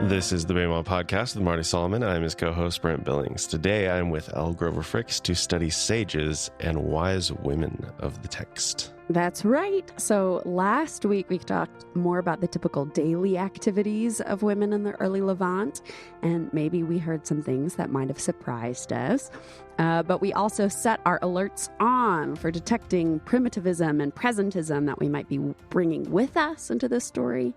This is the Baymont Podcast with Marty Solomon. I'm his co-host, Brent Billings. Today, I'm with Elle Grover Fricks to study sages and wise women of the text. That's right. So last week, we talked more about the typical daily activities of women in the early Levant, and maybe we heard some things that might have surprised us. But we also set our alerts on for detecting primitivism and presentism that we might be bringing with us into this story.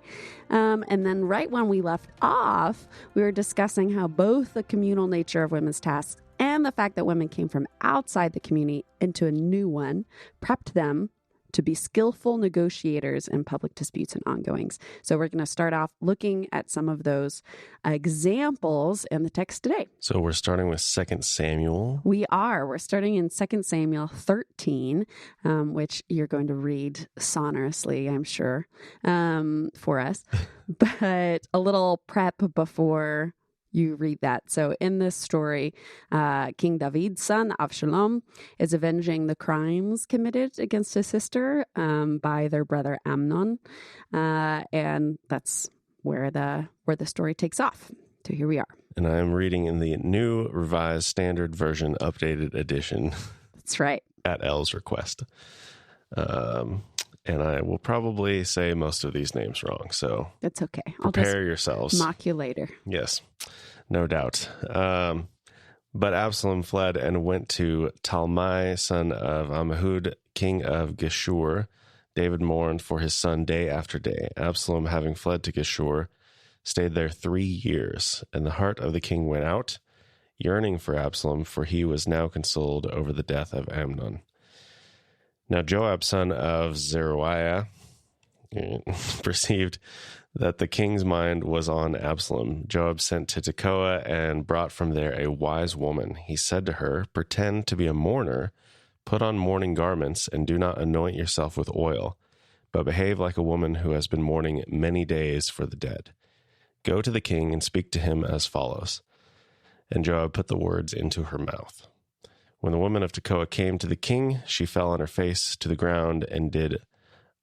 And then right when we left off, we were discussing how both the communal nature of women's tasks and the fact that women came from outside the community into a new one prepped them to be skillful negotiators in public disputes and ongoings. So we're going to start off looking at some of those examples in the text today. So we're starting with 2 Samuel. We are. We're starting in 2 Samuel 13, which you're going to read sonorously, I'm sure, for us. But a little prep before you read that. So in this story, King David's son, Avshalom, is avenging the crimes committed against his sister by their brother Amnon. And that's where the story takes off. So here we are. And I'm reading in the New Revised Standard Version Updated Edition. That's right. At Elle's request. And I will probably say most of these names wrong. So that's okay. Prepare yourselves. Mock you later. Yes, no doubt. But Absalom fled and went to Talmai, son of Ammihud, king of Geshur. David mourned for his son day after day. Absalom, having fled to Geshur, stayed there 3 years. And the heart of the king went out, yearning for Absalom, for he was now consoled over the death of Amnon. Now Joab, son of Zeruiah, perceived that the king's mind was on Absalom. Joab sent to Tekoa and brought from there a wise woman. He said to her, "Pretend to be a mourner, put on mourning garments, and do not anoint yourself with oil, but behave like a woman who has been mourning many days for the dead. Go to the king and speak to him as follows." And Joab put the words into her mouth. When the woman of Tekoa came to the king, she fell on her face to the ground and did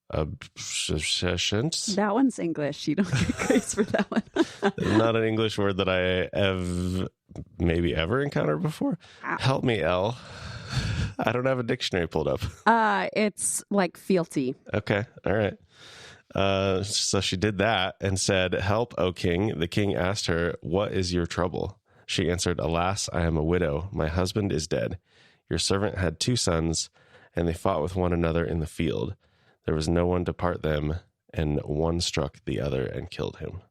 obsessions. That one's English. You don't get grace for that one. Not an English word that I have maybe ever encountered before. Ow. Help me, Elle. I don't have a dictionary pulled up. It's like fealty. Okay. All right. So she did that and said, "Help, O king." The king asked her, "What is your trouble?" She answered, "Alas, I am a widow. My husband is dead. Your servant had 2 sons, and they fought with one another in the field. There was no one to part them, and one struck the other and killed him."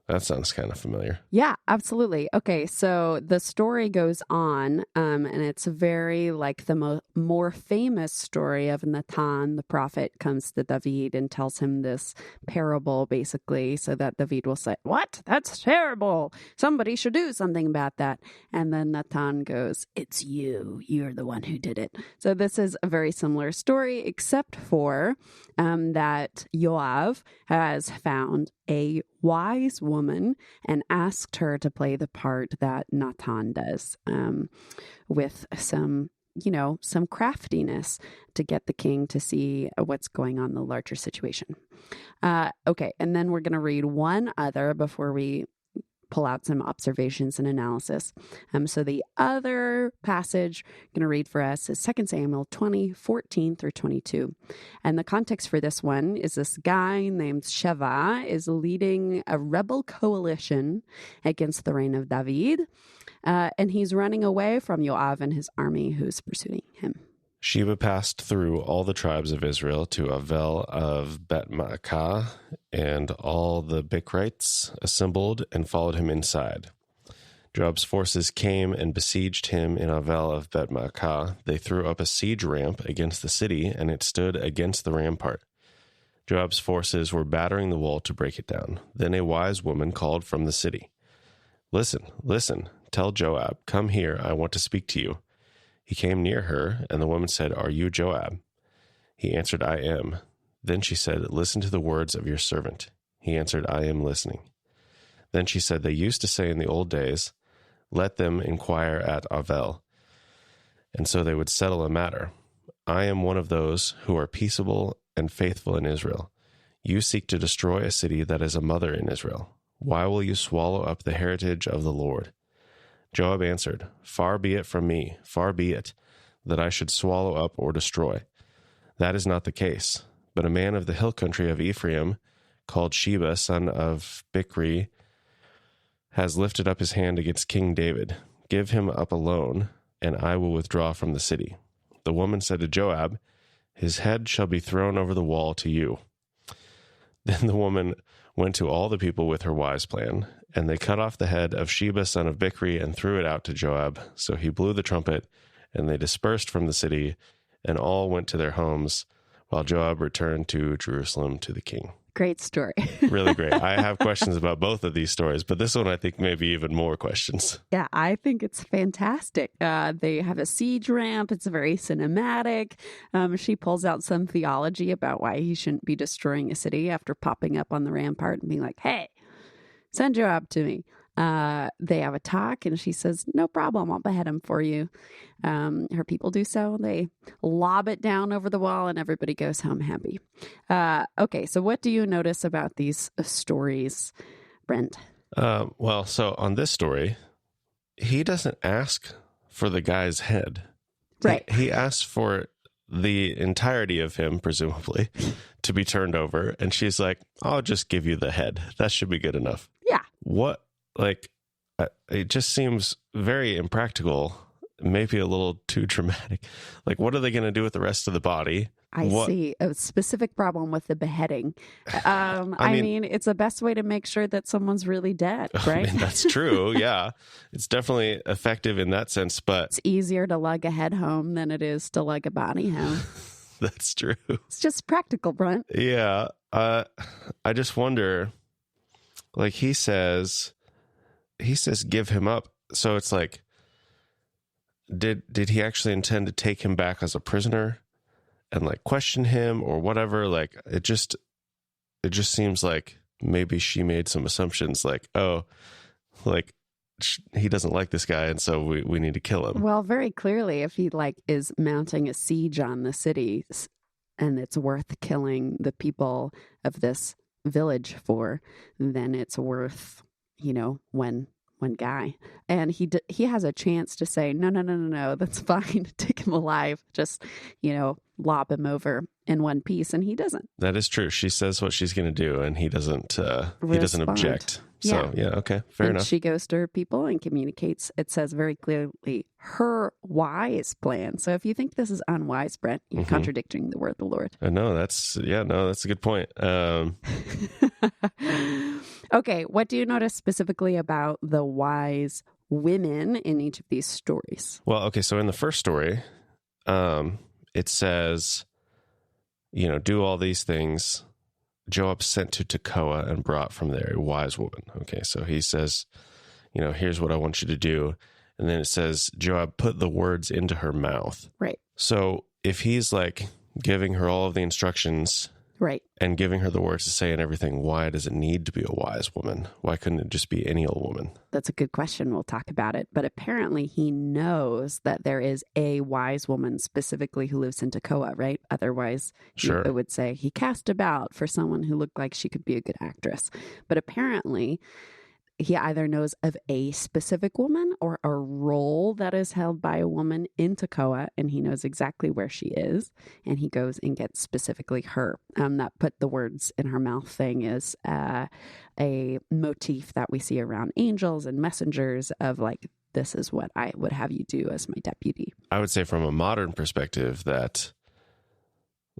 That sounds kind of familiar. Yeah, absolutely. Okay, so the story goes on, and it's very like the more famous story of Nathan, the prophet, comes to David and tells him this parable, basically, so that David will say, "What? That's terrible. Somebody should do something about that." And then Nathan goes, "It's you. You're the one who did it." So this is a very similar story, except for that Yoav has found a wise woman and asked her to play the part that Nathan does, with some craftiness to get the king to see what's going on in the larger situation. Okay, and then we're going to read one other before we pull out some observations and analysis. So the other passage I'm going to read for us is 2 Samuel 20:14 through 22. And the context for this one is this guy named Sheva is leading a rebel coalition against the reign of David. And he's running away from Yoav and his army who's pursuing him. Sheba passed through all the tribes of Israel to Avel of Bet-Maacah, and all the Bichrites assembled and followed him inside. Joab's forces came and besieged him in Avel of Bet-Maacah. They threw up a siege ramp against the city, and it stood against the rampart. Joab's forces were battering the wall to break it down. Then a wise woman called from the city, "Listen, listen, tell Joab, come here, I want to speak to you." He came near her, and the woman said, "Are you Joab?" He answered, "I am." Then she said, "Listen to the words of your servant." He answered, "I am listening." Then she said, "They used to say in the old days, 'Let them inquire at Avel,' and so they would settle a matter. I am one of those who are peaceable and faithful in Israel. You seek to destroy a city that is a mother in Israel. Why will you swallow up the heritage of the Lord? Joab answered, Far be it from me, far be it, that I should swallow up or destroy. That is not the case. But a man of the hill country of Ephraim, called Sheba, son of Bichri, has lifted up his hand against King David. Give him up alone, and I will withdraw from the city. The woman said to Joab, His head shall be thrown over the wall to you. Then the woman went to all the people with her wise plan, and they cut off the head of Sheba, son of Bichri, and threw it out to Joab. So he blew the trumpet, and they dispersed from the city, and all went to their homes, while Joab returned to Jerusalem to the king. Great story. Really great. I have questions about both of these stories, but this one I think maybe even more questions. Yeah, I think it's fantastic. They have a siege ramp. It's very cinematic. She pulls out some theology about why he shouldn't be destroying a city after popping up on the rampart and being like, hey, send Joab to me. They have a talk and she says, no problem, I'll behead him for you. Her people do so. They lob it down over the wall and everybody goes home happy. Okay, so what do you notice about these stories, Brent? Well, so on this story, he doesn't ask for the guy's head. Right. He asks for the entirety of him, presumably, to be turned over. And she's like, I'll just give you the head. That should be good enough. Yeah. What? Like, it just seems very impractical, maybe a little too dramatic. Like, what are they going to do with the rest of the body? I see a specific problem with the beheading. I mean, it's the best way to make sure that someone's really dead, right? I mean, that's true. Yeah. It's definitely effective in that sense, but it's easier to lug a head home than it is to lug a body home. That's true. It's just practical, Brent. Yeah. I just wonder, like he says, give him up. So it's like, did he actually intend to take him back as a prisoner and like question him or whatever? Like it just seems like maybe she made some assumptions like, oh, like he doesn't like this guy and so we need to kill him. Well, very clearly, if he like is mounting a siege on the city and it's worth killing the people of this village for, then it's worth, one guy. And he has a chance to say, no, that's fine. Take him alive. Just, lob him over in one piece. And he doesn't. That is true. She says what she's going to do and he doesn't object. So, yeah, okay, fair enough. She goes to her people and communicates, it says very clearly, her wise plan. So if you think this is unwise, Brent, you're contradicting the word of the Lord. No, that's a good point. Okay, what do you notice specifically about the wise women in each of these stories? Well, okay, so in the first story, it says, do all these things. Joab sent to Tekoa and brought from there a wise woman. Okay, so he says, here's what I want you to do. And then it says, Joab put the words into her mouth. Right. So if he's like giving her all of the instructions, right, and giving her the words to say and everything, why does it need to be a wise woman? Why couldn't it just be any old woman? That's a good question. We'll talk about it. But apparently he knows that there is a wise woman specifically who lives in Tekoa, right? Otherwise, sure, it would say he cast about for someone who looked like she could be a good actress. But apparently he either knows of a specific woman or a role that is held by a woman in Tekoa, and he knows exactly where she is, and he goes and gets specifically her. That put the words in her mouth thing is a motif that we see around angels and messengers of like, this is what I would have you do as my deputy. I would say from a modern perspective that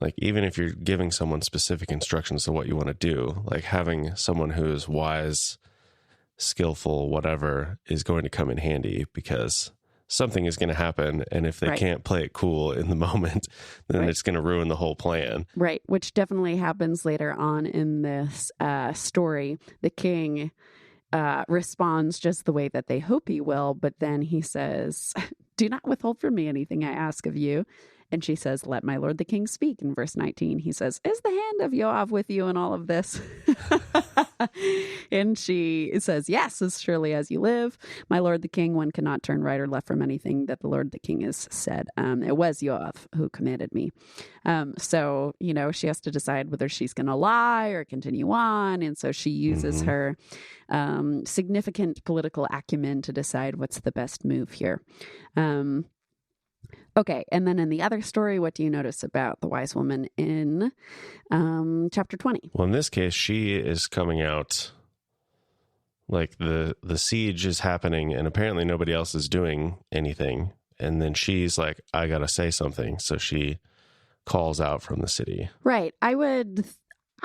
like, even if you're giving someone specific instructions of what you want to do, like having someone who is wise, skillful, whatever, is going to come in handy because something is going to happen. And if they can't play it cool in the moment, then it's going to ruin the whole plan. Right. Which definitely happens later on in this story. The king responds just the way that they hope he will. But then he says, do not withhold from me anything I ask of you. And she says, let my lord the king speak. In verse 19, he says, is the hand of Joab with you in all of this? And she says, yes, as surely as you live, my lord the king, one cannot turn right or left from anything that the lord the king has said. It was Joab who commanded me. So, she has to decide whether she's going to lie or continue on. And so she uses her significant political acumen to decide what's the best move here. Okay, and then in the other story, what do you notice about the wise woman in chapter 20? Well, in this case, she is coming out like the siege is happening, and apparently nobody else is doing anything. And then she's like, I got to say something. So she calls out from the city. Right.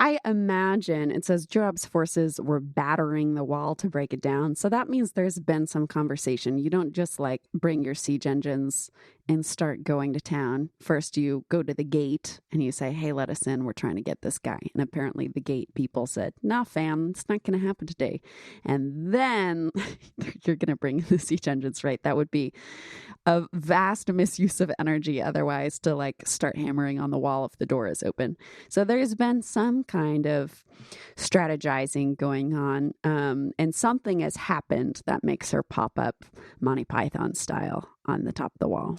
I imagine it says Joab's forces were battering the wall to break it down. So that means there's been some conversation. You don't just like bring your siege engines and start going to town. First, you go to the gate and you say, hey, let us in. We're trying to get this guy. And apparently the gate people said, nah, fam, it's not going to happen today. And then you're going to bring the siege engines, right? That would be a vast misuse of energy otherwise to like start hammering on the wall if the door is open. So there's been some kind of strategizing going on, and something has happened that makes her pop up Monty Python style on the top of the wall.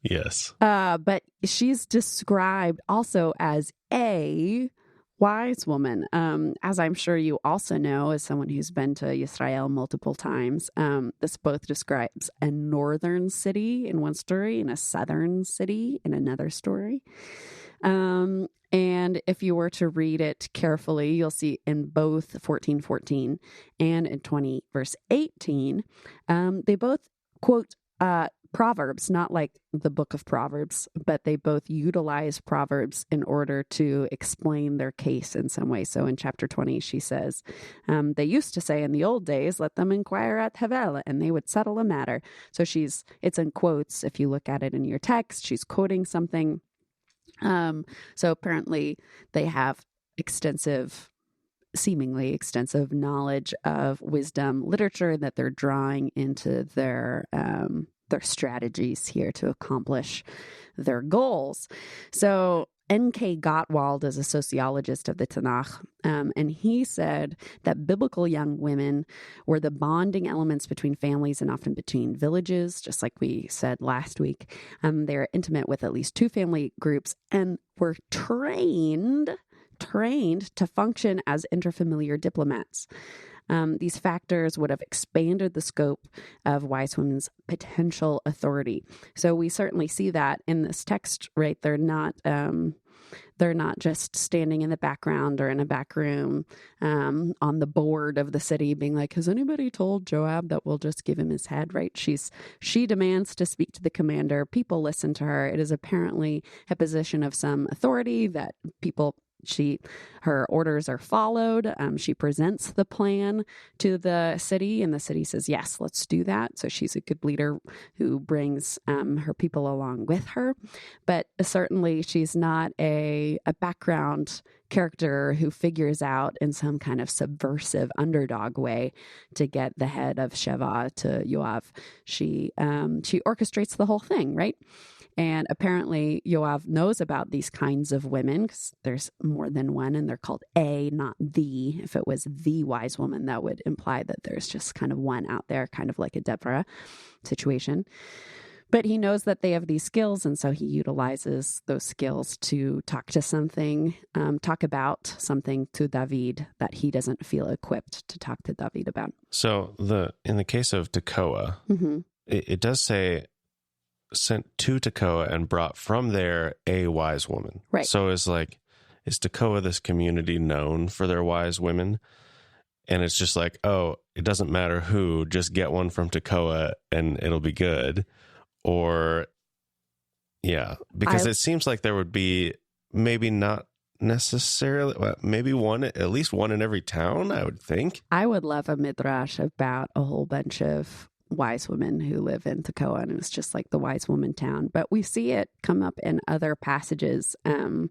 Yes. But she's described also as a wise woman. As I'm sure you also know, as someone who's been to Israel multiple times, this both describes a northern city in one story and a southern city in another story. And if you were to read it carefully, you'll see in both 14:14 and in 20 verse 18, they both quote Proverbs, not like the book of Proverbs, but they both utilize Proverbs in order to explain their case in some way. So in chapter 20, she says, they used to say in the old days, let them inquire at Havel, and they would settle a matter. So it's in quotes. If you look at it in your text, she's quoting something. So apparently they have seemingly extensive knowledge of wisdom literature that they're drawing into their strategies here to accomplish their goals. So N.K. Gottwald is a sociologist of the Tanakh, and he said that biblical young women were the bonding elements between families and often between villages, just like we said last week. They're intimate with at least two family groups and were trained to function as interfamiliar diplomats. These factors would have expanded the scope of wise women's potential authority. So we certainly see that in this text, right? They're not just standing in the background or in a back room on the board of the city being like, has anybody told Joab that we'll just give him his head, right? She demands to speak to the commander. People listen to her. It is apparently a position of some authority that her orders are followed. She presents the plan to the city and the city says, yes, let's do that. So she's a good leader who brings her people along with her. But certainly she's not a background character who figures out in some kind of subversive underdog way to get the head of Sheva to Yoav. She orchestrates the whole thing, right? And apparently Yoav knows about these kinds of women because there's more than one and they're called A, not the. If it was the wise woman, that would imply that there's just kind of one out there, kind of like a Deborah situation. But he knows that they have these skills, and so he utilizes those skills to talk about something to David that he doesn't feel equipped to talk to David about. So in the case of Tekoa, it does say sent to Tekoa and brought from there a wise woman. Right. So is Tekoa this community known for their wise women? And it's just like, oh, it doesn't matter who, just get one from Tekoa and it'll be good. Or, yeah, because it seems like there would be maybe not necessarily, maybe at least one in every town, I would think. I would love a midrash about a whole bunch of wise women who live in Tekoa, and it's just like the wise woman town. But we see it come up in other passages in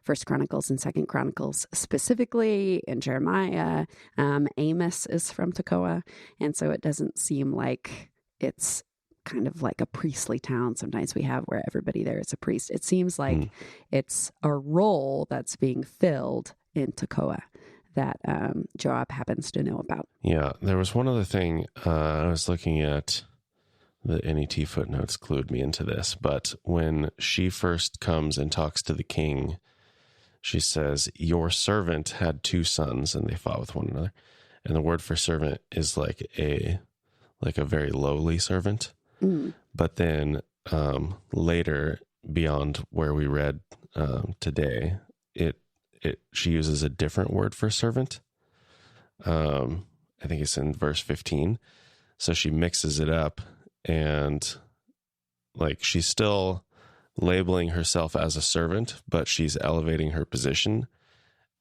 First Chronicles and Second Chronicles, specifically in Jeremiah. Amos is from Tekoa, and so it doesn't seem like it's kind of like a priestly town sometimes we have where everybody there is a priest. It seems like it's a role that's being filled in Tekoa that Joab happens to know about. Yeah, there was one other thing. I was looking at the NET footnotes clued me into this, but when she first comes and talks to the king, she says, "Your servant had 2 sons and they fought with one another." And the word for servant is like a very lowly servant. But then later, beyond where we read today, she uses a different word for servant. I think it's in verse 15. So she mixes it up, and like she's still labeling herself as a servant, but she's elevating her position.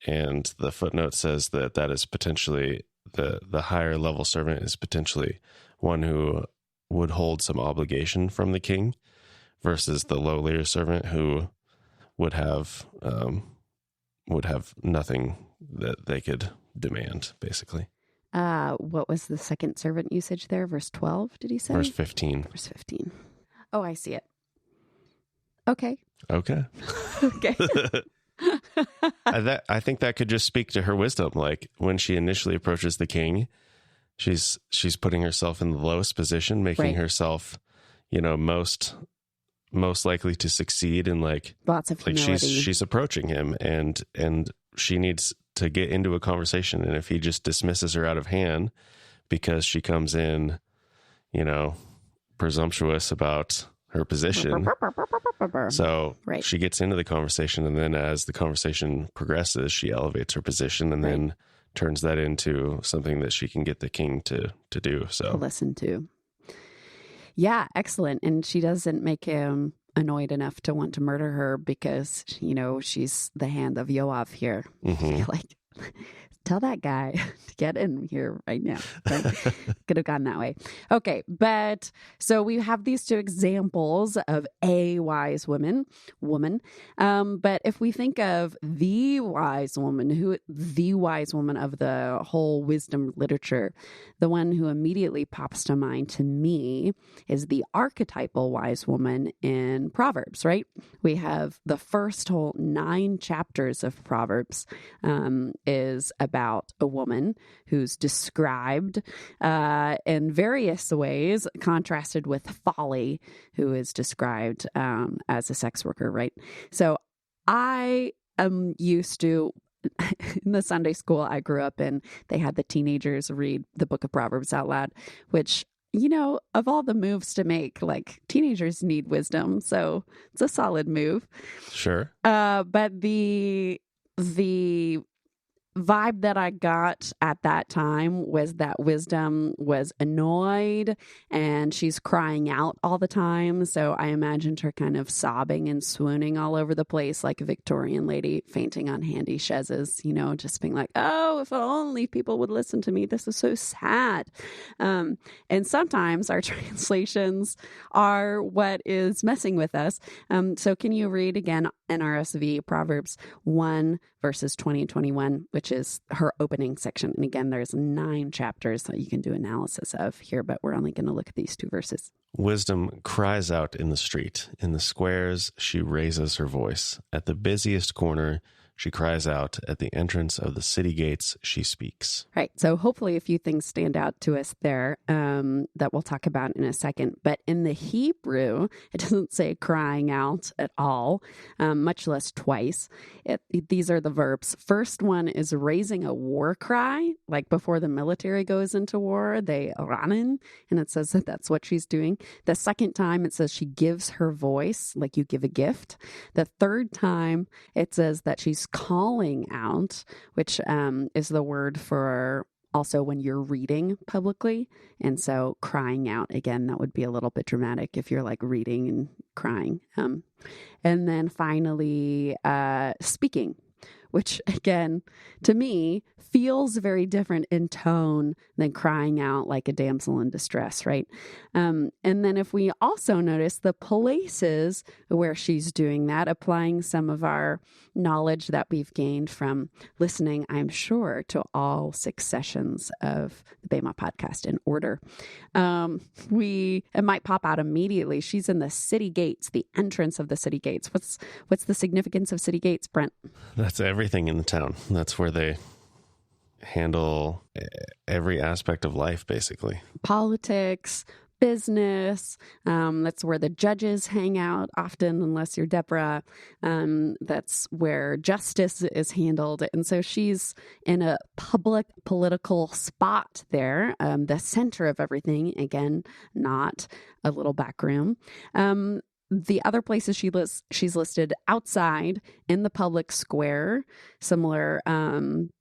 And the footnote says that is potentially the higher level servant is potentially one who would hold some obligation from the king, versus the lowlier servant who would have nothing that they could demand, basically. What was the second servant usage there? Verse 12, did he say? Verse 15. Verse 15. Oh, I see it. Okay. Okay. Okay. I think that could just speak to her wisdom. Like when she initially approaches the king, she's putting herself in the lowest position, making herself, most likely to succeed, and like lots of humility. Like she's approaching him, and she needs to get into a conversation. And if he just dismisses her out of hand because she comes in, presumptuous about her position. So she gets into the conversation, and then as the conversation progresses, she elevates her position and then turns that into something that she can get the king to do. So to listen to. Yeah, excellent. And she doesn't make him annoyed enough to want to murder her because, she's the hand of Yoav here. Like, tell that guy to get in here right now. Could have gone that way. Okay, but so we have these 2 examples of a wise woman. But if we think of the wise woman of the whole wisdom literature, the one who immediately pops to mind to me is the archetypal wise woman in Proverbs, right? We have the first whole 9 chapters of Proverbs is about a woman who's described in various ways, contrasted with folly, who is described as a sex worker, right? So I am used to, in the Sunday school I grew up in, they had the teenagers read the book of Proverbs out loud, which, of all the moves to make, like teenagers need wisdom. So it's a solid move. Sure. But the vibe that I got at that time was that wisdom was annoyed and she's crying out all the time. So I imagined her kind of sobbing and swooning all over the place like a Victorian lady fainting on handy chaises, just being like, oh, if only people would listen to me. This is so sad. And sometimes our translations are what is messing with us. So can you read again NRSV Proverbs 1 verses 20 and 21, which is her opening section. And again, there's 9 chapters that you can do analysis of here, but we're only going to look at these 2 verses. Wisdom cries out in the street. In the squares, she raises her voice. At the busiest corner, she cries out. At the entrance of the city gates, she speaks. Right. So hopefully a few things stand out to us there that we'll talk about in a second. But in the Hebrew, it doesn't say crying out at all, much less twice. These are the verbs. First one is raising a war cry, like before the military goes into war, they ranen, and it says that that's what she's doing. The second time, it says she gives her voice, like you give a gift. The third time, it says that she's calling out, which is the word for also when you're reading publicly. And so crying out, again, that would be a little bit dramatic if you're like reading and crying. And then finally, speaking, which again, to me, feels very different in tone than crying out like a damsel in distress, right? And then if we also notice the places where she's doing that, applying some of our knowledge that we've gained from listening, I'm sure, to all 6 sessions of the Bema podcast in order, it might pop out immediately. She's in the city gates, the entrance of the city gates. What's the significance of city gates, Brent? That's everything in the town. That's where they handle every aspect of life, basically. Politics, business. That's where the judges hang out often, unless you're Deborah. That's where justice is handled. And so she's in a public political spot there, the center of everything. Again, not a little back room. The other places she's listed outside in the public square, similar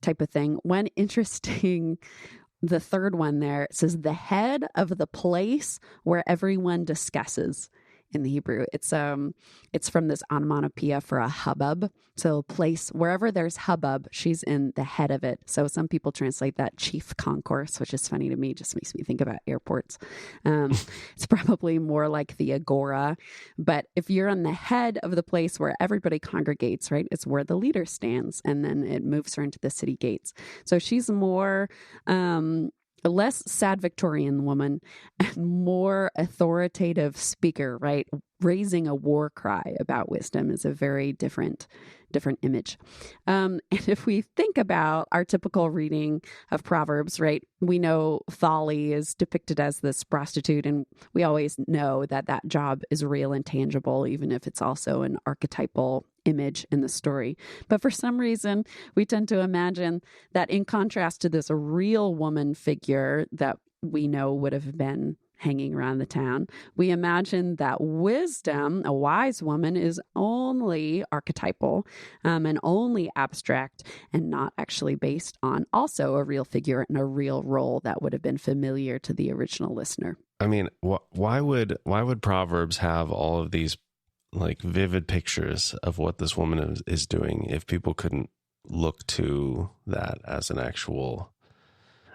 type of thing. One interesting, the third one there, it says the head of the place where everyone discusses. In the Hebrew, it's from this onomatopoeia for a hubbub. So place wherever there's hubbub, she's in the head of it. So some people translate that chief concourse, which is funny to me. Just makes me think about airports. It's probably more like the agora. But if you're on the head of the place where everybody congregates, right, it's where the leader stands, and then it moves her into the city gates. So she's more a less sad Victorian woman and more authoritative speaker, right? Raising a war cry about wisdom is a very different image. And if we think about our typical reading of Proverbs, right, we know folly is depicted as this prostitute, and we always know that that job is real and tangible, even if it's also an archetypal image in the story. But for some reason, we tend to imagine that in contrast to this real woman figure that we know would have been hanging around the town, we imagine that wisdom, a wise woman, is only archetypal and only abstract and not actually based on also a real figure and a real role that would have been familiar to the original listener. I mean, why would Proverbs have all of these like vivid pictures of what this woman is doing if people couldn't look to that as an actual?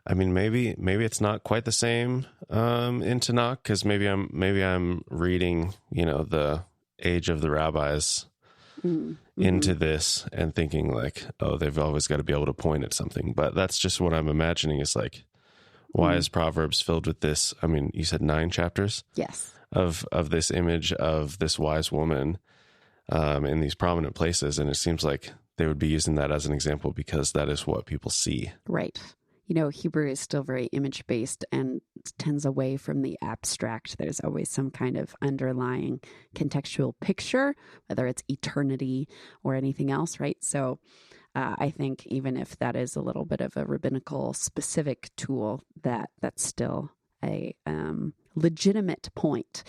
I mean, maybe it's not quite the same in Tanakh, because maybe I'm reading, the age of the rabbis into this and thinking like, oh, they've always got to be able to point at something. But that's just what I'm imagining is like, why is Proverbs filled with this? I mean, you said 9 chapters? Yes. Of this image of this wise woman in these prominent places. And it seems like they would be using that as an example because that is what people see. Right. Hebrew is still very image-based and tends away from the abstract. There's always some kind of underlying contextual picture, whether it's eternity or anything else, right? So I think even if that is a little bit of a rabbinical specific tool, that's still a legitimate point.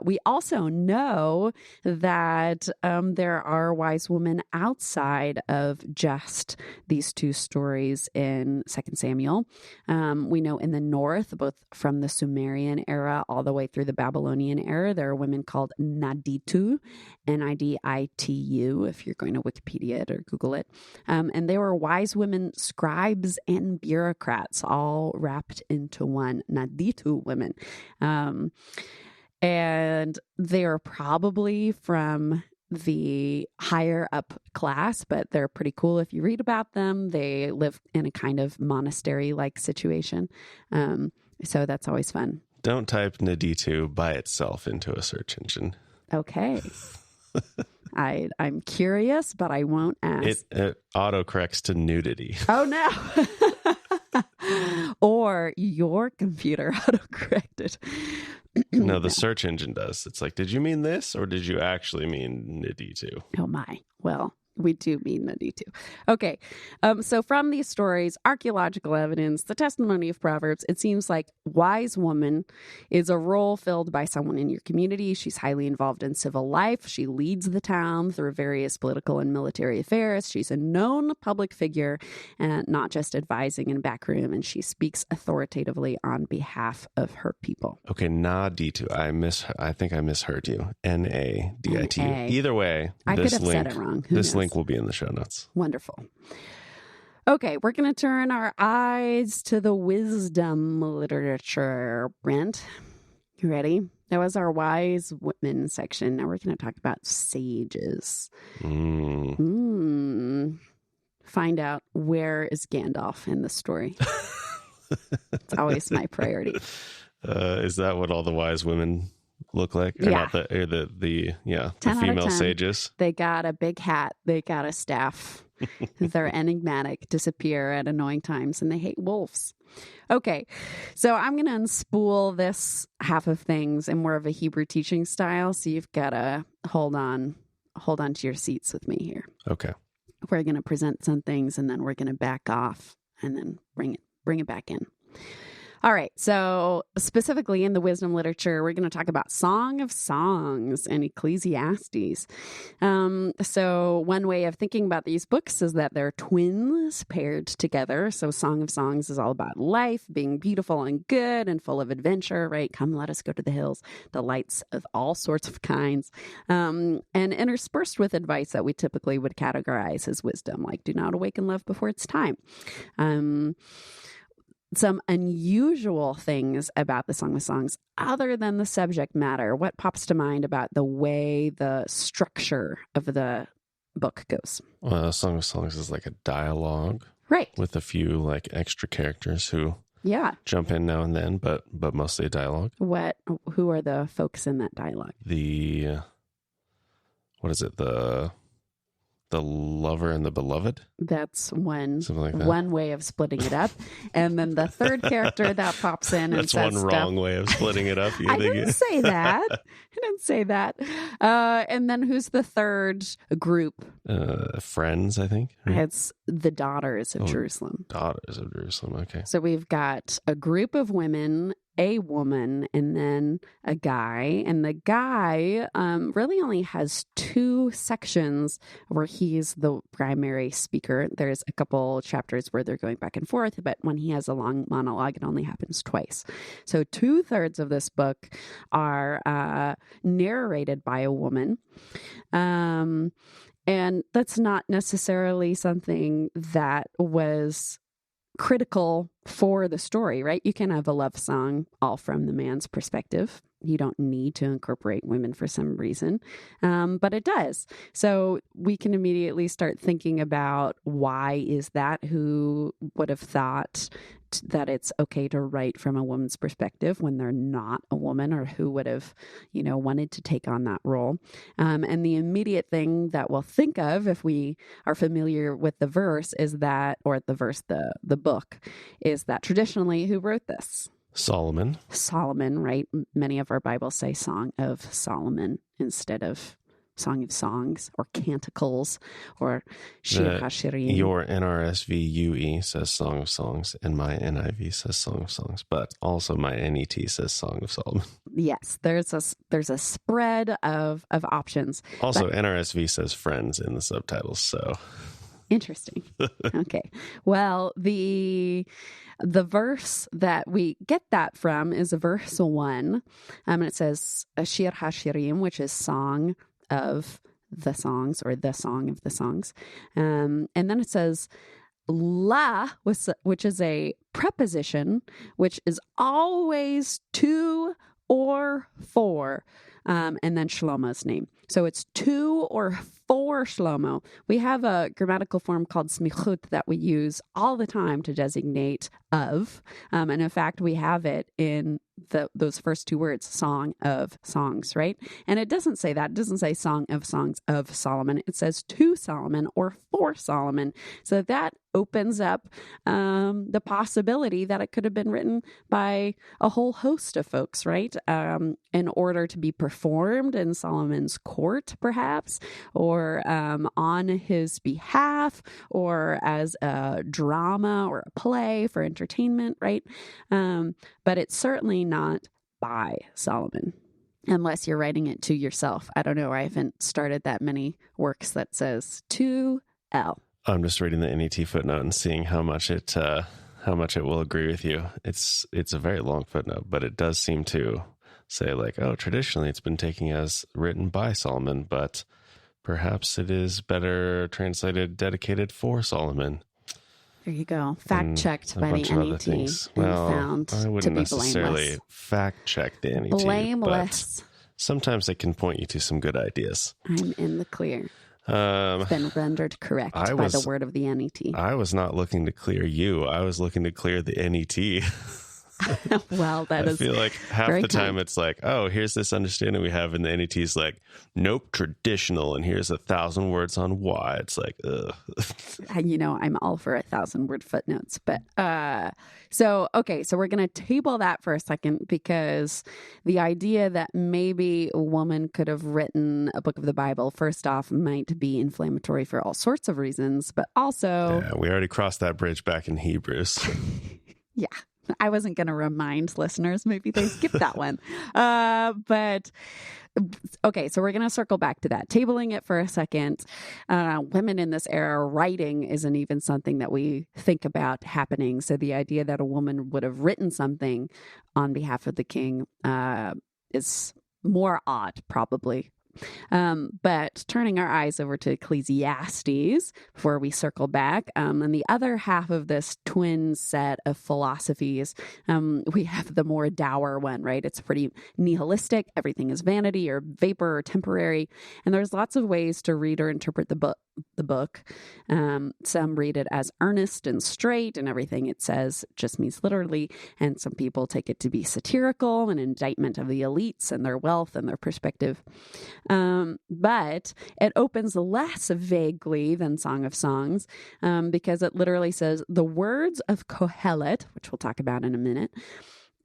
We also know that there are wise women outside of just these 2 stories in 2 Samuel. We know in the north, both from the Sumerian era all the way through the Babylonian era, there are women called Naditu, Niditu, if you're going to Wikipedia it or Google it. And they were wise women, scribes, and bureaucrats, all wrapped into one. Naditu women. And they are probably from the higher up class, but they're pretty cool if you read about them. They live in a kind of monastery-like situation. So that's always fun. Don't type Naditu by itself into a search engine. Okay. I'm curious, but I won't ask. It autocorrects to nudity. Oh, no. Or your computer autocorrected. No, the search engine does. It's like, did you mean this or did you actually mean Naditu? Oh, my. Well, we do mean Naditu. Okay. So from these stories, archaeological evidence, the testimony of Proverbs, it seems like wise woman is a role filled by someone in your community. She's highly involved in civil life. She leads the town through various political and military affairs. She's a known public figure and not just advising in backroom. And she speaks authoritatively on behalf of her people. Okay, Naditu. I think I misheard you. Naditu. Either way, I could have said it wrong. Who knows? link will be in the show notes. Wonderful. Okay, we're going to turn our eyes to the wisdom literature. Brent, you ready? That was our wise women section. Now we're going to talk about sages. Find out where is Gandalf in the story. It's always my priority. Is that what all the wise women look like? Or Yeah. not the female sages? They got a big hat. They got a staff. They're enigmatic, disappear at annoying times, and they hate wolves. Okay, so I'm going to unspool this half of things in more of a Hebrew teaching style. So you've got to hold on to your seats with me here. Okay. We're going to present some things, and then we're going to back off, and then bring it back in. All right. So specifically in the wisdom literature, we're going to talk about Song of Songs and Ecclesiastes. So one way of thinking about these books is that they're twins paired together. So Song of Songs is all about life, being beautiful and good and full of adventure, right? Come, let us go to the hills, delights of all sorts of kinds, and interspersed with advice that we typically would categorize as wisdom, like do not awaken love before it's time. Some unusual things about the Song of Songs, other than the subject matter. What pops to mind about the way the structure of the book goes? Well, Song of Songs is like a dialogue, right? With a few like extra characters who jump in now and then, but mostly a dialogue. Who are the folks in that dialogue? What is it? The lover and the beloved? That's one way of splitting it up. And then the third character that pops in and that's says one wrong way of splitting it up. I didn't say that. And then who's the third group? Friends, I think. Right? It's the daughters of Jerusalem. Daughters of Jerusalem, okay. So we've got a group of women, a woman, and then a guy. And the guy really only has two sections where he's the primary speaker. There's a couple chapters where they're going back and forth, but when he has a long monologue, it only happens twice. So 2/3 of this book are narrated by a woman. And that's not necessarily something that was critical for the story, right? You can have a love song all from the man's perspective. You don't need to incorporate women for some reason, but it does. So we can immediately start thinking about why is that? Who would have thought that it's okay to write from a woman's perspective when they're not a woman, or who would have, wanted to take on that role? And the immediate thing that we'll think of if we are familiar with the verse is that, or the book, is that traditionally who wrote this? Solomon, right? Many of our Bibles say Song of Solomon instead of Song of Songs or Canticles or Shir HaShirim. Your NRSV UE says Song of Songs, and my NIV says Song of Songs, but also my NET says Song of Solomon. Yes, there's a spread of options. Also, NRSV says Friends in the subtitles, so... Interesting. Okay. Well, the verse that we get that from is verse 1. And it says Shir HaShirim, which is Song of the Songs, or the Song of the Songs. And then it says La, which is a preposition, which is always to or for. And then Shlomo's name. So it's to or for Shlomo. We have a grammatical form called smichut that we use all the time to designate of. And in fact, we have it in those first two words, Song of Songs, right? And it doesn't say that. It doesn't say Song of Songs of Solomon. It says to Solomon or for Solomon. So that opens up the possibility that it could have been written by a whole host of folks, right? In order to be performed in Solomon's court, perhaps, or on his behalf, or as a drama or a play for entertainment, right? But it's certainly not by Solomon, unless you're writing it to yourself. I don't know. I haven't started that many works that says to Elle. I'm just reading the NET footnote and seeing how much it will agree with you. It's a very long footnote, but it does seem to say like, oh, traditionally it's been taken as written by Solomon, but perhaps it is better translated dedicated for Solomon. There you go. Fact checked by the NET and Well, found I to wouldn't be necessarily blameless. fact check the NET, Blameless. but sometimes they can point you to some good ideas. I'm in the clear. It's been rendered correct by the word of the NET. I was not looking to clear you. I was looking to clear the NET. Well, I feel like half the time it's like, oh, here's this understanding we have, and the NET's like, nope, traditional, and here's 1,000 words on why. It's like, ugh. I'm all for 1,000-word footnotes, but so we're gonna table that for a second, because the idea that maybe a woman could have written a book of the Bible, first off, might be inflammatory for all sorts of reasons, but also we already crossed that bridge back in Hebrews. Yeah. I wasn't going to remind listeners. Maybe they skipped that one. But okay, so we're going to circle back to that. Tabling it for a second. Women in this era, writing isn't even something that we think about happening. So the idea that a woman would have written something on behalf of the king is more odd, probably. But turning our eyes over to Ecclesiastes before we circle back, and the other half of this twin set of philosophies, we have the more dour one, right? It's pretty nihilistic. Everything is vanity or vapor or temporary. And there's lots of ways to read or interpret the book. Some read it as earnest and straight, and everything it says just means literally. And some people take it to be satirical, an indictment of the elites and their wealth and their perspective. But it opens less vaguely than Song of Songs, because it literally says the words of Kohelet, which we'll talk about in a minute.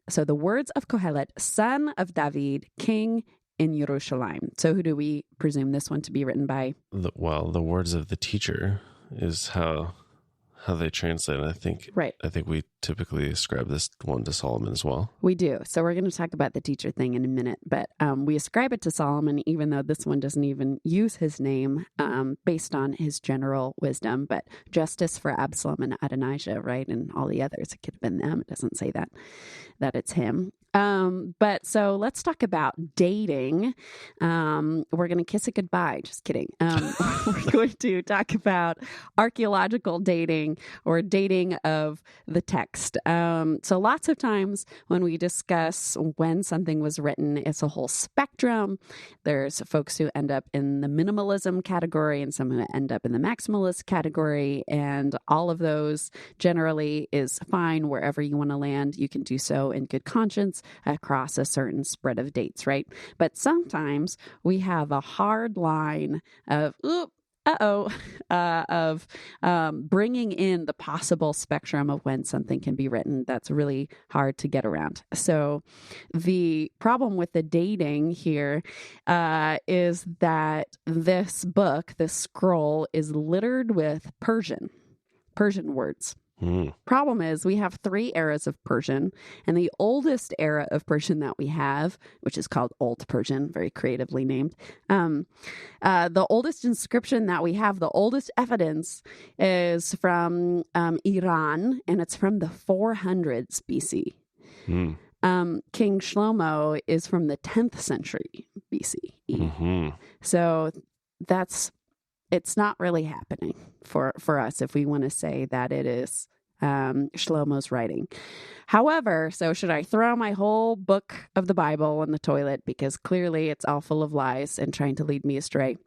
So the words of Kohelet, son of David, king in Jerusalem. So who do we presume this one to be written by? The words of the teacher is how they translate it. I think we typically ascribe this one to Solomon as well. We do. So we're going to talk about the teacher thing in a minute, but we ascribe it to Solomon, even though this one doesn't even use his name, based on his general wisdom. But justice for Absalom and Adonijah, right? And all the others, it could have been them. It doesn't say that it's him. But so let's talk about dating. We're going to kiss it goodbye. Just kidding. We're going to talk about archaeological dating, or dating of the text. So lots of times when we discuss when something was written, it's a whole spectrum. There's folks who end up in the minimalism category and some who end up in the maximalist category. And all of those generally is fine. Wherever you want to land, you can do so in good conscience across a certain spread of dates, right? But sometimes we have a hard line of, bringing in the possible spectrum of when something can be written. That's really hard to get around. So the problem with the dating here is that this book, this scroll, is littered with Persian words. Problem is, we have 3 eras of Persian, and the oldest era of Persian that we have, which is called Old Persian, very creatively named, the oldest inscription that we have, the oldest evidence, is from Iran, and it's from the 400s BC. King Shlomo is from the 10th century BCE. So it's not really happening for us if we want to say that it is Shlomo's writing. However, so should I throw my whole book of the Bible in the toilet because clearly it's all full of lies and trying to lead me astray?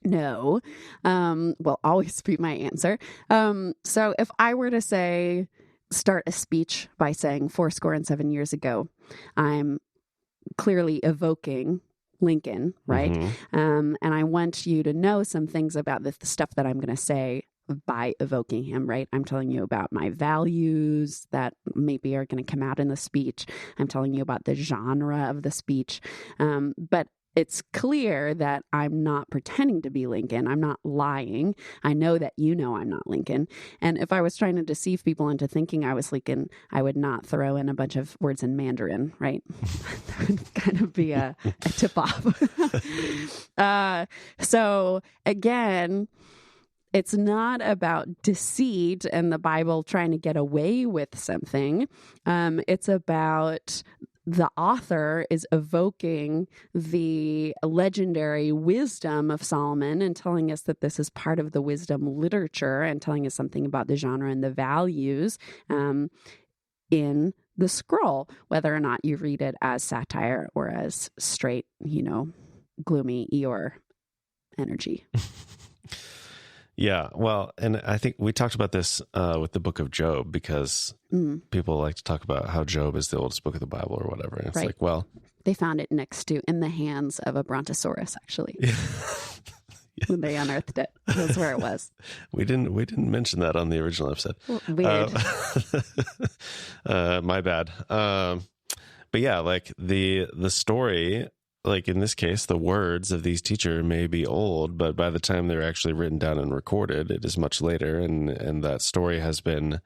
No, will always be my answer. So if I were to start a speech by saying 7 years ago, I'm clearly evoking Lincoln, right? And I want you to know some things about the stuff that I'm going to say by evoking him, right? I'm telling you about my values that maybe are going to come out in the speech. I'm telling you about the genre of the speech. But it's clear that I'm not pretending to be Lincoln. I'm not lying. I know that you know I'm not Lincoln. And if I was trying to deceive people into thinking I was Lincoln, I would not throw in a bunch of words in Mandarin, right? That would kind of be a tip-off. So again, it's not about deceit and the Bible trying to get away with something. It's about the author is evoking the legendary wisdom of Solomon and telling us that this is part of the wisdom literature and telling us something about the genre and the values in the scroll, whether or not you read it as satire or as straight, gloomy Eeyore energy. Yeah, well, and I think we talked about this with the book of Job, because people like to talk about how Job is the oldest book of the Bible or whatever. And it's Right. like, well, they found it in the hands of a brontosaurus, actually. When they unearthed it, that's where it was. We didn't mention that on the original episode. Weird. My bad. But yeah, like the story, like in this case, the words of these teachers may be old, but by the time they're actually written down and recorded, it is much later, and that story has been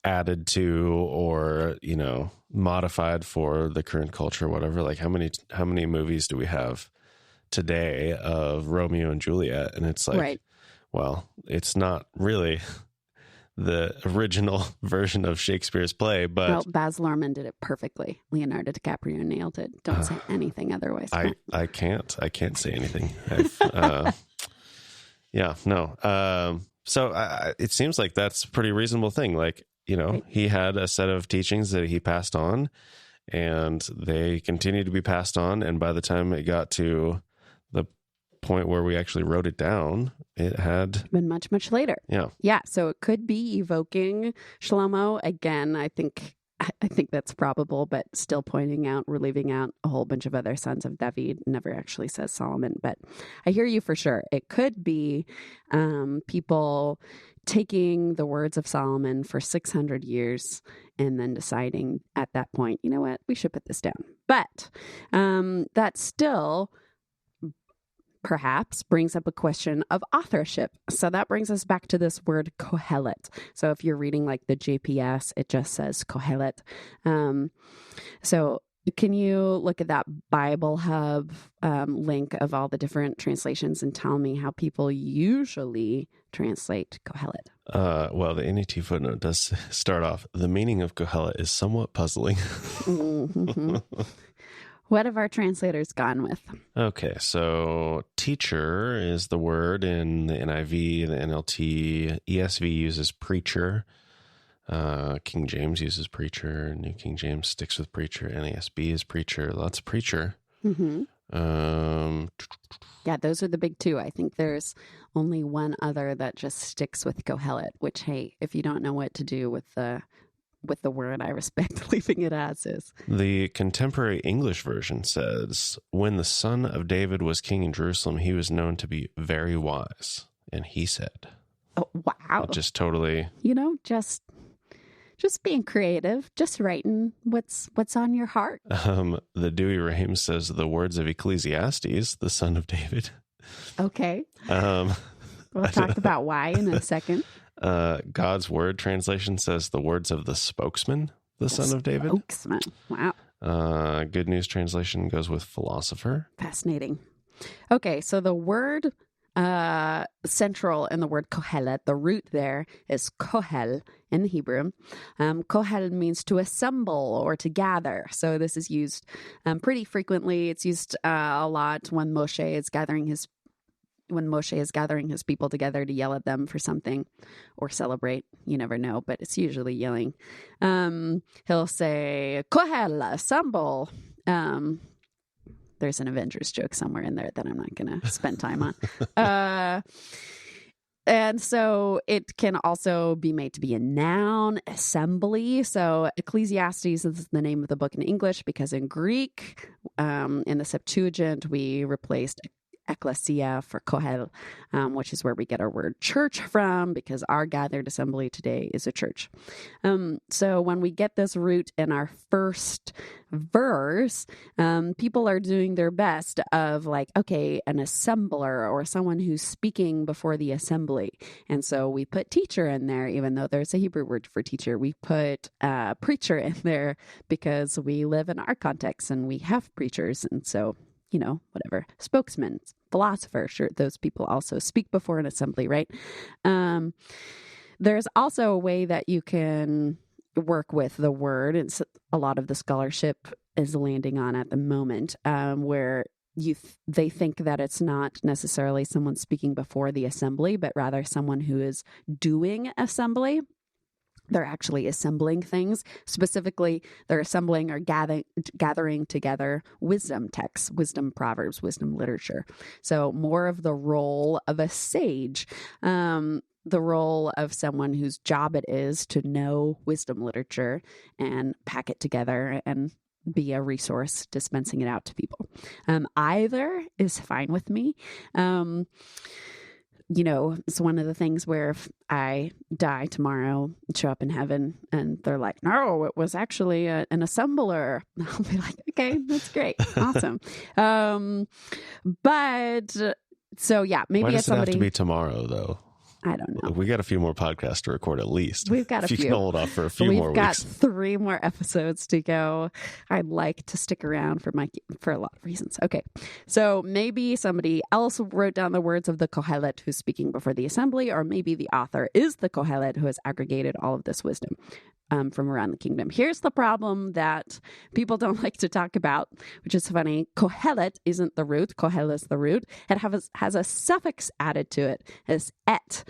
added to or modified for the current culture or whatever. Like how many movies do we have today of Romeo and Juliet? And it's like, right. Well, it's not really the original version of Shakespeare's play, but well, Baz Luhrmann did it perfectly. Leonardo DiCaprio nailed it. Don't say anything otherwise. I can't say anything. Yeah, no. So it seems like that's a pretty reasonable thing. Like, right. He had a set of teachings that he passed on, and they continue to be passed on. And by the time it got to the point where we actually wrote it down, it had been much, much later. Yeah. So it could be evoking Shlomo again. I think that's probable, but still we're leaving out a whole bunch of other sons of David. Never actually says Solomon, but I hear you for sure. It could be people taking the words of Solomon for 600 years and then deciding at that point, you know what, we should put this down. But that still perhaps brings up a question of authorship. So that brings us back to this word Kohelet. So if you're reading like the JPS, it just says Kohelet. So can you look at that Bible Hub link of all the different translations and tell me how people usually translate Kohelet? Well, the NET footnote does start off, the meaning of Kohelet is somewhat puzzling. Mm-hmm. What have our translators gone with? Okay, so teacher is the word in the NIV, the NLT. ESV uses preacher. King James uses preacher. New King James sticks with preacher. NASB is preacher. Lots of preacher. Mm-hmm. Yeah, those are the big two. I think there's only one other that just sticks with Kohelet, which, hey, if you don't know what to do with the word, I respect leaving it as is. The contemporary English version says, when the son of David was king in Jerusalem, he was known to be very wise. And he said, oh, wow. Just totally, just being creative, just writing what's on your heart. The Dewey Rames says the words of Ecclesiastes, the son of David. Okay. We'll talk about why in a second. God's Word translation says the words of the spokesman, the son of David. Spokesman. Wow. Good News translation goes with philosopher. Fascinating. Okay, so the word central in the word Kohelet, the root there is kohel in the Hebrew. Kohel means to assemble or to gather. So this is used pretty frequently. It's used a lot when Moshe is gathering his people together to yell at them for something or celebrate. You never know, but it's usually yelling. He'll say, Kohel, assemble. There's an Avengers joke somewhere in there that I'm not going to spend time on. And so it can also be made to be a noun, assembly. So Ecclesiastes is the name of the book in English because in Greek, in the Septuagint, we replaced ecclesia for kohel, which is where we get our word church from, because our gathered assembly today is a church. So when we get this root in our first verse, people are doing their best of like, okay, an assembler or someone who's speaking before the assembly. And so we put teacher in there, even though there's a Hebrew word for teacher. We put preacher in there because we live in our context and we have preachers. And so, whatever, spokesman, philosopher, sure, those people also speak before an assembly, right? There's also a way that you can work with the word. It's a lot of the scholarship is landing on at the moment, where they think that it's not necessarily someone speaking before the assembly, but rather someone who is doing assembly. They're actually assembling things. Specifically, they're assembling or gathering together wisdom texts, wisdom proverbs, wisdom literature. So more of the role of a sage, the role of someone whose job it is to know wisdom literature and pack it together and be a resource dispensing it out to people. Either is fine with me. It's one of the things where if I die tomorrow, show up in heaven, and they're like, no, it was actually an assembler. I'll be like, okay, that's great. Awesome. But so, yeah, maybe Why does it's somebody. It have to be tomorrow, though? I don't know. We got a few more podcasts to record at least. We've got a few. You can hold off for a few more weeks. We've got 3 more episodes to go. I'd like to stick around for a lot of reasons. Okay. So maybe somebody else wrote down the words of the Kohelet who's speaking before the assembly, or maybe the author is the Kohelet who has aggregated all of this wisdom from around the kingdom. Here's the problem that people don't like to talk about, which is funny. Kohelet isn't the root. Kohel is the root. It has a suffix added to it as et.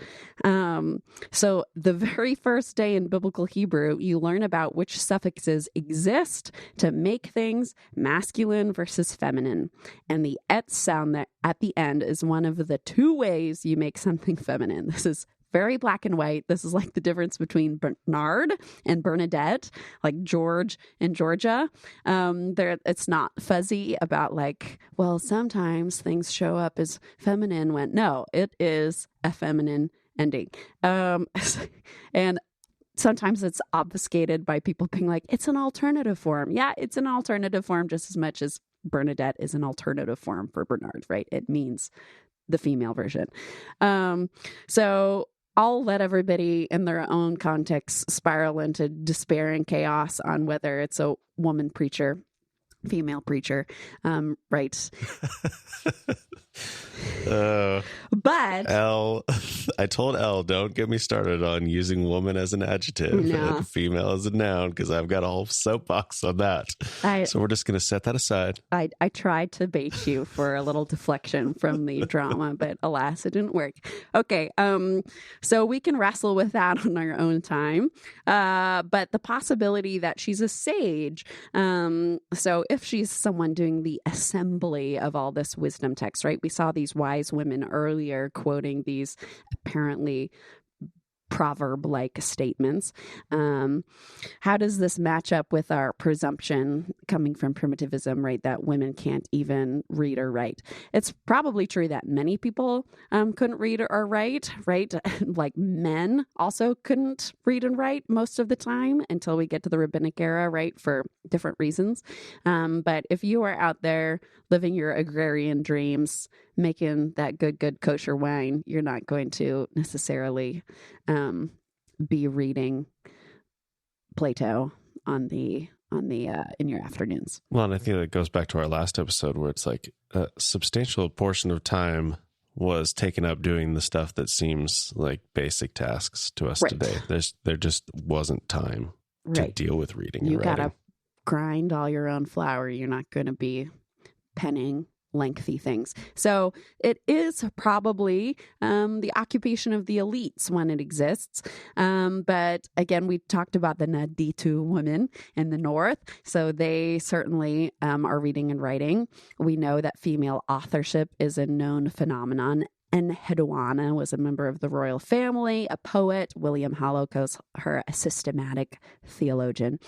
So the very first day in biblical Hebrew, you learn about which suffixes exist to make things masculine versus feminine. And the et sound that at the end is one of the 2 ways you make something feminine. This is very black and white. This is like the difference between Bernard and Bernadette, like George and Georgia. It's not fuzzy about like, well, sometimes things show up as feminine when no, it is a feminine ending. And sometimes it's obfuscated by people being like, it's an alternative form. Yeah, it's an alternative form just as much as Bernadette is an alternative form for Bernard, right? It means the female version. So I'll let everybody in their own context spiral into despair and chaos on whether it's a woman preacher, female preacher, right? But Elle, I told Elle, don't get me started on using woman as an adjective and female as a noun, because I've got a whole soapbox on that. So we're just going to set that aside. I tried to bait you for a little deflection from the drama, but alas, it didn't work. Okay, so we can wrestle with that on our own time. But the possibility that she's a sage, so if she's someone doing the assembly of all this wisdom text, right? We saw these wise women earlier quoting these apparently proverb-like statements. How does this match up with our presumption coming from primitivism, right, that women can't even read or write? It's probably true that many people couldn't read or write, right? Like men also couldn't read and write most of the time until we get to the rabbinic era, right, for different reasons. But if you are out there living your agrarian dreams, making that good kosher wine, you're not going to necessarily be reading Plato in your afternoons. Well, and I think that goes back to our last episode where it's like a substantial portion of time was taken up doing the stuff that seems like basic tasks to us today. There just wasn't time to deal with reading and writing. You gotta grind all your own flour. You're not going to be penning lengthy things. So it is probably the occupation of the elites when it exists. But again, we talked about the Naditu women in the north. So they certainly are reading and writing. We know that female authorship is a known phenomenon. And Hedwana was a member of the royal family, a poet. William Hollow calls her a systematic theologian.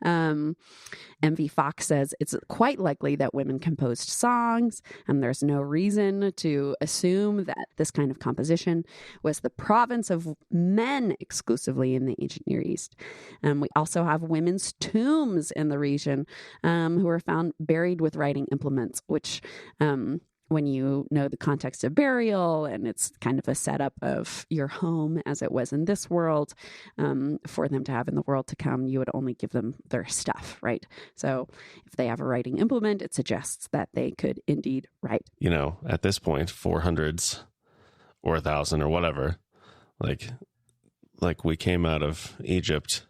M.V. Fox says it's quite likely that women composed songs, and there's no reason to assume that this kind of composition was the province of men exclusively in the ancient Near East. We also have women's tombs in the region who were found buried with writing implements, which when you know the context of burial and it's kind of a setup of your home as it was in this world, for them to have in the world to come, you would only give them their stuff, right? So if they have a writing implement, it suggests that they could indeed write. You know, at this point, 400s or 1,000 or whatever, like we came out of Egypt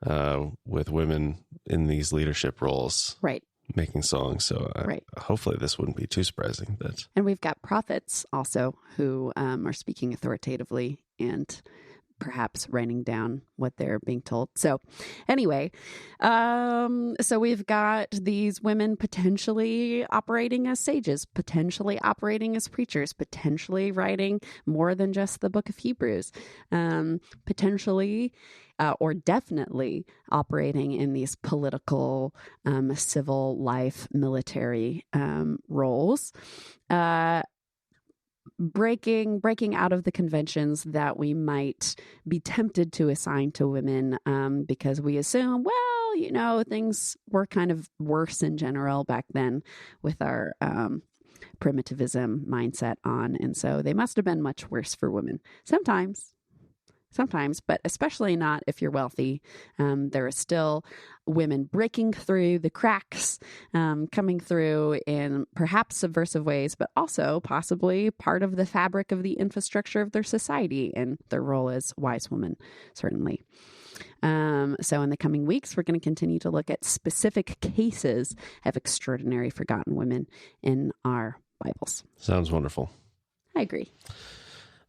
with women in these leadership roles. Right. Making songs. So Right. hopefully this wouldn't be too surprising. And we've got prophets also who are speaking authoritatively and perhaps writing down what they're being told. So anyway, so we've got these women potentially operating as sages, potentially operating as preachers, potentially writing more than just the book of Hebrews, potentially or definitely operating in these political, civil life, military roles. Breaking out of the conventions that we might be tempted to assign to women because we assume, well, things were kind of worse in general back then with our primitivism mindset on. And so they must have been much worse for women. Sometimes, but especially not if you're wealthy. There are still women breaking through the cracks, coming through in perhaps subversive ways, but also possibly part of the fabric of the infrastructure of their society and their role as wise women, certainly. So in the coming weeks, we're going to continue to look at specific cases of extraordinary forgotten women in our Bibles. Sounds wonderful. I agree.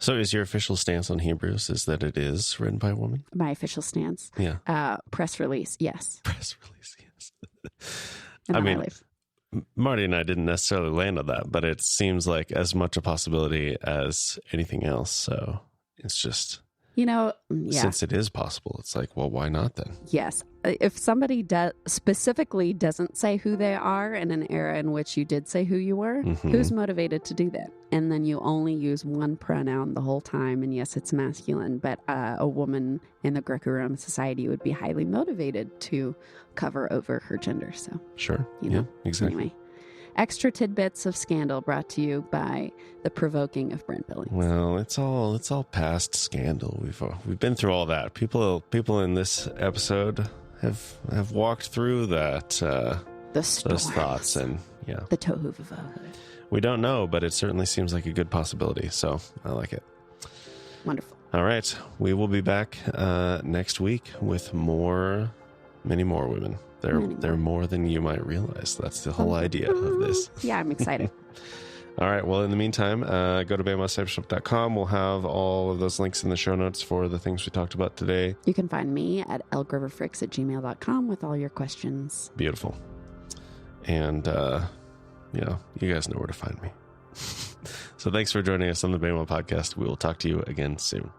So is your official stance on Hebrews is that it is written by a woman? My official stance? Yeah. Press release, yes. Press release, yes. I mean, Marty and I didn't necessarily land on that, but it seems like as much a possibility as anything else. So it's just, since it is possible, it's like, well, why not then? Yes. If somebody specifically doesn't say who they are in an era in which you did say who you were, who's motivated to do that? And then you only use one pronoun the whole time. And yes, it's masculine, but a woman in the Greco-Roman society would be highly motivated to cover over her gender. So, sure. Yeah, exactly. Anyway, extra tidbits of scandal brought to you by the provoking of Brent Billings. Well, it's all past scandal. We've been through all that. People in this episode have walked through that those thoughts and the tohu vavohu. We don't know, but it certainly seems like a good possibility. So I like it. Wonderful. All right, we will be back next week with many more women. They're more than you might realize. That's the whole idea of this. Yeah, I'm excited. All right. Well, in the meantime, go to BamaDiscipleship.com. We'll have all of those links in the show notes for the things we talked about today. You can find me at elgroverfricks@gmail.com with all your questions. Beautiful. And, you guys know where to find me. So thanks for joining us on the Bama Podcast. We will talk to you again soon.